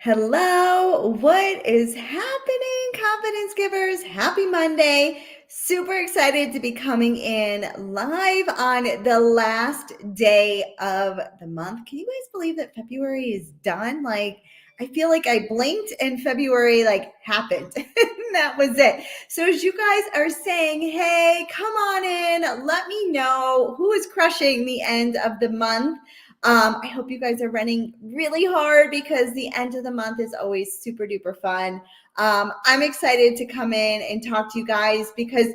Hello, what is happening, confidence givers? Happy Monday. Super excited to be coming in live on the last day of the month. Can you guys believe that February is done? I feel like I blinked and February happened. That was it. So as you guys are saying, hey, come on in, let me know who is crushing the end of the month. I hope you guys are running really hard because the end of the month is always super duper fun. I'm excited to come in and talk to you guys because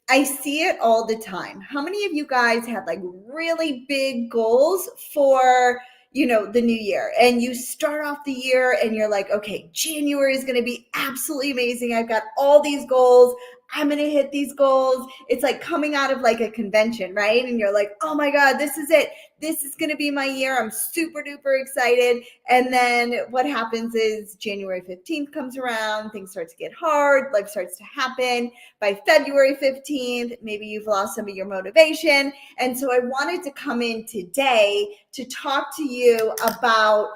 I see it all the time. How many of you guys have really big goals for, the new year, and you start off the year and you're like, okay, January is going to be absolutely amazing. I've got all these goals. I'm going to hit these goals. It's like coming out of a convention, right? And you're like, oh my God, this is it. This is going to be my year. I'm super duper excited. And then what happens is January 15th comes around, things start to get hard, life starts to happen. By February 15th, maybe you've lost some of your motivation. And so I wanted to come in today to talk to you about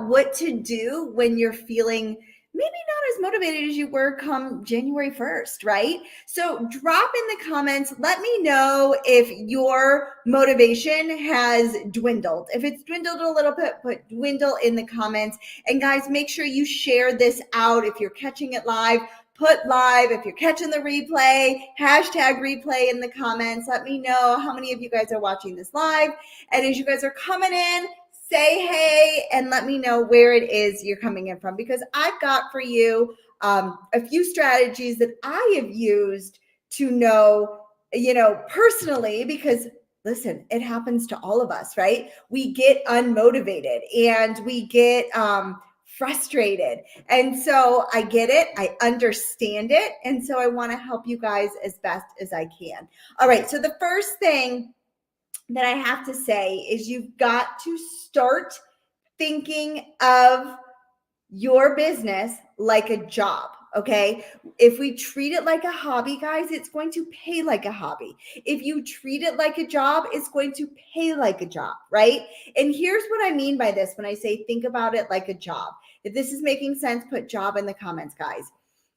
what to do when you're feeling maybe not as motivated as you were come January 1st, right? So drop in the comments. Let me know if your motivation has dwindled. If it's dwindled a little bit, put dwindle in the comments. And guys, make sure you share this out. If you're catching it live, put live. If you're catching the replay, hashtag replay in the comments. Let me know how many of you guys are watching this live. And as you guys are coming in, say hey and let me know where it is you're coming in from, because I've got for you a few strategies that I have used to know, personally, because listen, it happens to all of us, right? We get unmotivated and we get frustrated. And so I get it. I understand it. And so I want to help you guys as best as I can. All right. So the first thing that I have to say is you've got to start thinking of your business like a job. Okay. If we treat it like a hobby, guys, it's going to pay like a hobby. If you treat it like a job, it's going to pay like a job, right? And here's what I mean by this when I say think about it like a job. If this is making sense, put job in the comments, guys.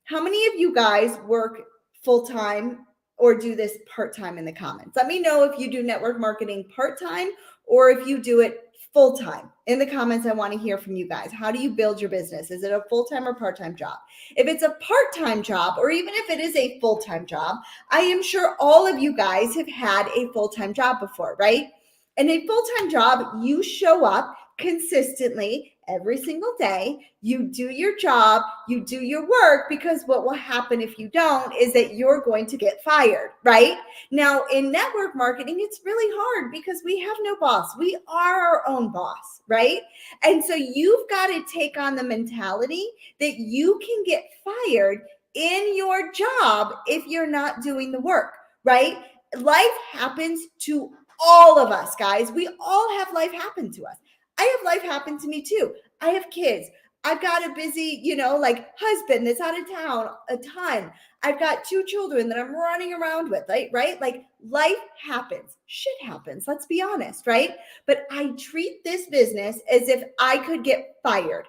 How many of you guys work full-time or do this part-time in the comments? Let me know if you do network marketing part-time or if you do it full-time. In the comments, I want to hear from you guys. How do you build your business? Is it a full-time or part-time job? If it's a part-time job, or even if it is a full-time job, I am sure all of you guys have had a full-time job before, right? In a full-time job, you show up consistently every single day. You do your job, you do your work, because what will happen if you don't is that you're going to get fired, right? Now, in network marketing, it's really hard because we have no boss. We are our own boss, right? And so you've got to take on the mentality that you can get fired in your job if you're not doing the work, right? Life happens to all of us, guys. We all have life happen to us. I have life happen to me too. I have kids. I've got a busy, husband that's out of town a ton. I've got 2 children that I'm running around with, right? Like life happens. Shit happens. Let's be honest, right? But I treat this business as if I could get fired.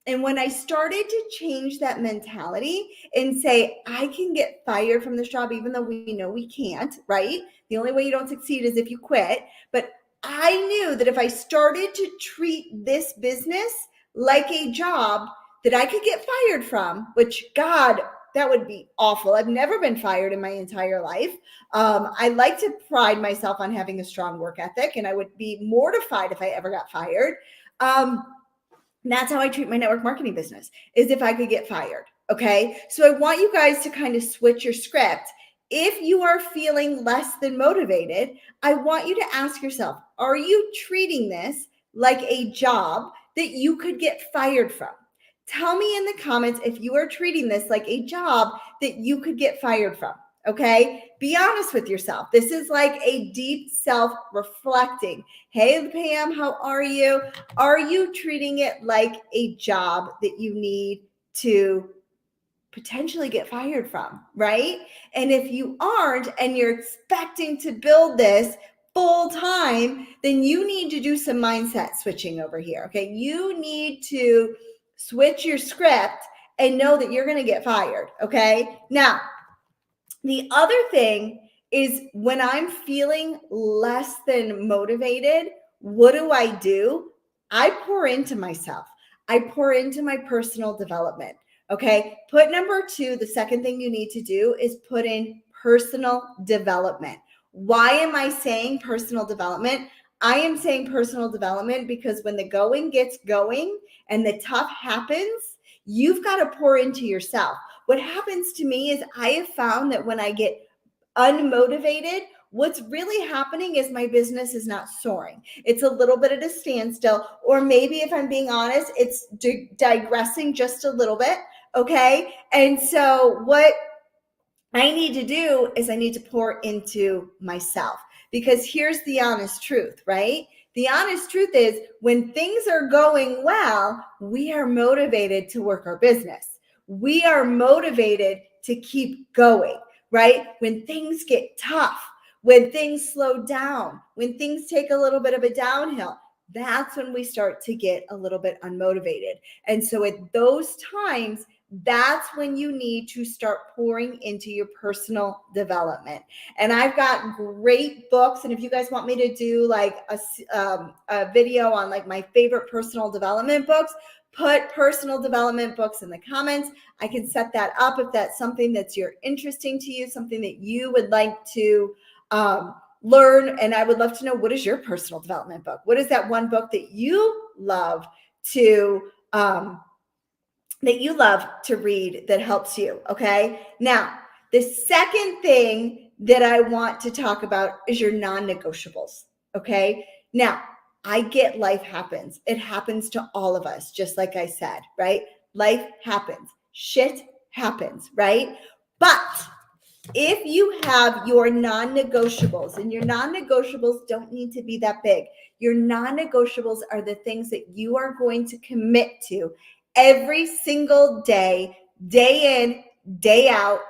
And when I started to change that mentality and say, I can get fired from this job, even though we know we can't, right? The only way you don't succeed is if you quit. But I knew that if I started to treat this business like a job that I could get fired from, which, God, that would be awful. I've never been fired in my entire life. I like to pride myself on having a strong work ethic, and I would be mortified if I ever got fired. That's how I treat my network marketing business, is if I could get fired. Okay. So I want you guys to kind of switch your script. If you are feeling less than motivated, I want you to ask yourself, are you treating this like a job that you could get fired from? Tell me in the comments if you are treating this like a job that you could get fired from. Okay. Be honest with yourself. This is like a deep self-reflecting. Hey, Pam, how are you? Are you treating it like a job that you need to potentially get fired from, right? And if you aren't, and you're expecting to build this full time, then you need to do some mindset switching over here. Okay. You need to switch your script and know that you're going to get fired. Okay. Now, the other thing is when I'm feeling less than motivated, what do? I pour into myself. I pour into my personal development. Okay. Put number 2, the second thing you need to do is put in personal development. Why am I saying personal development? I am saying personal development because when the going gets going and the tough happens, you've got to pour into yourself. What happens to me is I have found that when I get unmotivated, what's really happening is my business is not soaring. It's a little bit at a standstill, or maybe if I'm being honest, it's digressing just a little bit. Okay. And so what I need to do is I need to pour into myself, because here's the honest truth, right? The honest truth is when things are going well, we are motivated to work our business. We are motivated to keep going, right? When things get tough, when things slow down, when things take a little bit of a downhill, that's when we start to get a little bit unmotivated. And so at those times, that's when you need to start pouring into your personal development. And I've got great books. And if you guys want me to do like a video on like my favorite personal development books, put personal development books in the comments. I can set that up if that's something that's interesting to you, something that you would like to learn. And I would love to know, what is your personal development book? What is that one book that you love to read that helps you? Okay. Now, the second thing that I want to talk about is your non-negotiables. Okay. Now, I get life happens. It happens to all of us, just like I said, right? Life happens. Shit happens, right? But if you have your non-negotiables, and your non-negotiables don't need to be that big, your non-negotiables are the things that you are going to commit to every single day, day in, day out,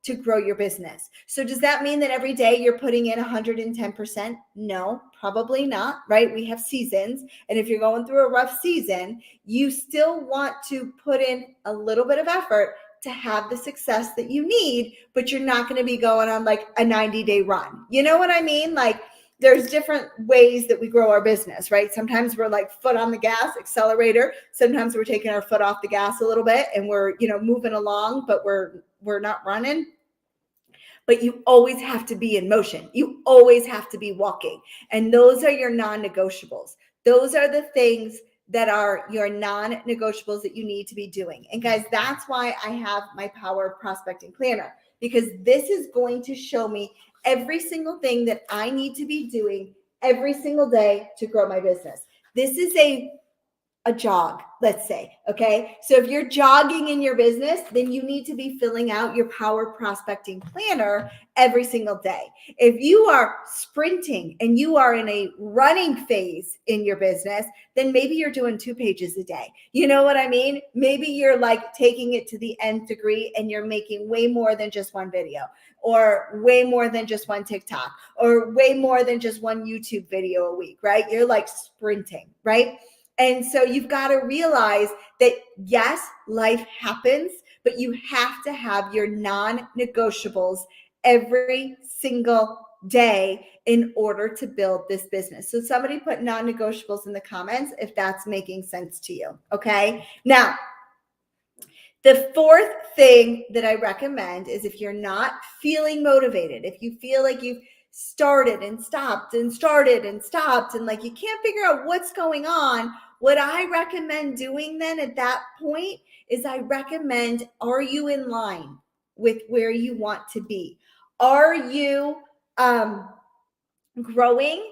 to grow your business. So does that mean that every day you're putting in 110%? No, probably not, right? We have seasons. And if you're going through a rough season, you still want to put in a little bit of effort to have the success that you need, but you're not going to be going on like a 90-day run. You know what I mean? Like, there's different ways that we grow our business, right? Sometimes we're like foot on the gas, accelerator. Sometimes we're taking our foot off the gas a little bit and we're, moving along, but we're not running. But you always have to be in motion. You always have to be walking. And those are your non-negotiables. Those are the things that are your non-negotiables that you need to be doing. And guys, that's why I have my Power Prospecting Planner, because this is going to show me every single thing that I need to be doing every single day to grow my business. This is a jog, let's say. Okay. So if you're jogging in your business, then you need to be filling out your Power Prospecting Planner every single day. If you are sprinting and you are in a running phase in your business, then maybe you're doing 2 pages a day. You know what I mean? Maybe you're like taking it to the nth degree and you're making way more than just one video, or way more than just one TikTok, or way more than just one YouTube video a week, right? You're like sprinting, right? And so you've got to realize that, yes, life happens, but you have to have your non-negotiables every single day in order to build this business. So somebody put non-negotiables in the comments if that's making sense to you. Okay. Now, the fourth thing that I recommend is, if you're not feeling motivated, if you feel like you've started and stopped and started and stopped and like you can't figure out what's going on, what I recommend doing then at that point is I recommend, are you in line with where you want to be? Are you growing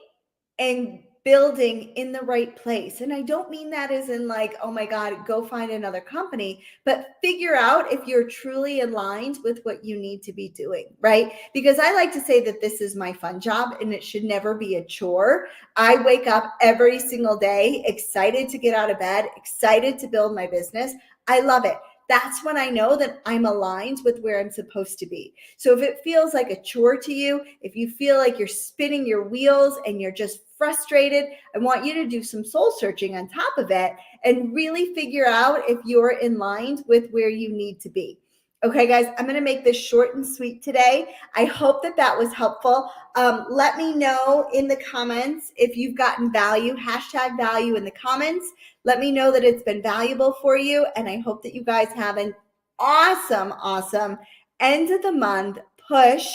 and building in the right place? And I don't mean that as in like, oh my God, go find another company, but figure out if you're truly aligned with what you need to be doing, right? Because I like to say that this is my fun job and it should never be a chore. I wake up every single day excited to get out of bed, excited to build my business. I love it. that's when I know that I'm aligned with where I'm supposed to be. So if it feels like a chore to you, if you feel like you're spinning your wheels and you're just frustrated, I want you to do some soul searching on top of it and really figure out if you're in line with where you need to be. Okay, guys, I'm going to make this short and sweet today. I hope that that was helpful. Let me know in the comments if you've gotten value, hashtag value in the comments. Let me know that it's been valuable for you. And I hope that you guys have an awesome end of the month push.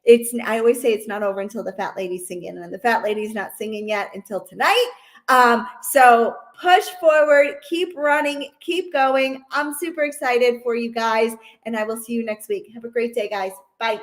I always say it's not over until the fat lady's singing, and the fat lady's not singing yet until tonight. So push forward, keep running, keep going. I'm super excited for you guys, and I will see you next week. Have a great day, guys. Bye.